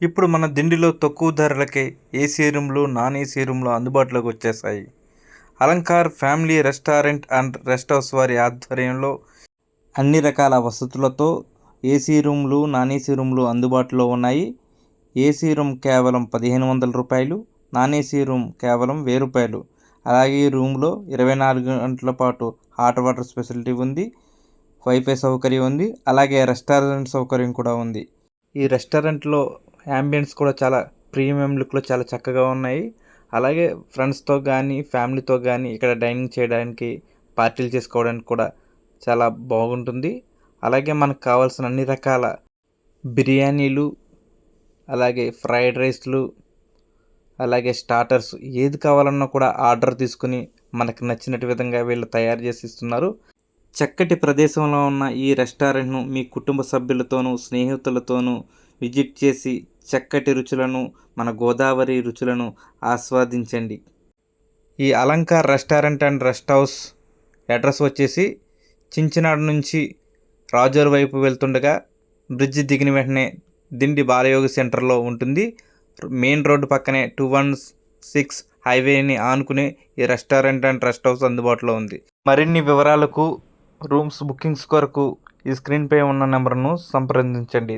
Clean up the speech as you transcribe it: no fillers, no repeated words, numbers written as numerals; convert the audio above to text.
ఇప్పుడు మన దిండిలో తక్కువ ధరలకే ఏసీ రూమ్లు, నాన్ ఏసీ రూమ్లు అందుబాటులోకి వచ్చేసాయి. Alankar family restaurant and rest house వారి ఆధ్వర్యంలో అన్ని రకాల వసతులతో ఏసీ రూమ్లు, నాన్ ఏసీ రూమ్లు అందుబాటులో ఉన్నాయి. ఏసీ రూమ్ కేవలం 1500 రూపాయలు, నాన్ ఏసీ రూమ్ కేవలం 1000 రూపాయలు. అలాగే ఈ రూమ్లో 24 గంటల పాటు హాట్ వాటర్ ఫెసిలిటీ ఉంది, వైఫై సౌకర్యం ఉంది, అలాగే రెస్టారెంట్ సౌకర్యం కూడా ఉంది. ఈ రెస్టారెంట్లో యాంబియన్స్ కూడా చాలా ప్రీమియం లుక్లో చాలా చక్కగా ఉన్నాయి. అలాగే ఫ్రెండ్స్తో కానీ ఫ్యామిలీతో కానీ ఇక్కడ డైనింగ్ చేయడానికి, పార్టీలు చేసుకోవడానికి కూడా చాలా బాగుంటుంది. అలాగే మనకు కావాల్సిన అన్ని రకాల బిర్యానీలు, అలాగే ఫ్రైడ్ రైస్లు, అలాగే స్టార్టర్స్ ఏది కావాలన్నా కూడా ఆర్డర్ తీసుకుని మనకు నచ్చినట్టు విధంగా వీళ్ళు తయారు చేసి ఇస్తున్నారు. చక్కటి ప్రదేశంలో ఉన్న ఈ రెస్టారెంట్ను మీ కుటుంబ సభ్యులతోనూ, స్నేహితులతోనూ విజిట్ చేసి చక్కటి రుచులను, మన గోదావరి రుచులను ఆస్వాదించండి. ఈ Alankar restaurant and rest house address వచ్చేసి చించినాడు నుంచి రాజోర్ వైపు వెళ్తుండగా బ్రిడ్జ్ దిగిన వెంటనే దిండి బాలయోగి సెంటర్లో ఉంటుంది. మెయిన్ రోడ్డు పక్కనే 216 హైవేని ఆనుకునే ఈ రెస్టారెంట్ అండ్ రెస్ట్ హౌస్ అందుబాటులో ఉంది. మరిన్ని వివరాలకు, రూమ్స్ బుకింగ్స్ కొరకు ఈ స్క్రీన్పై ఉన్న నెంబర్ను సంప్రదించండి.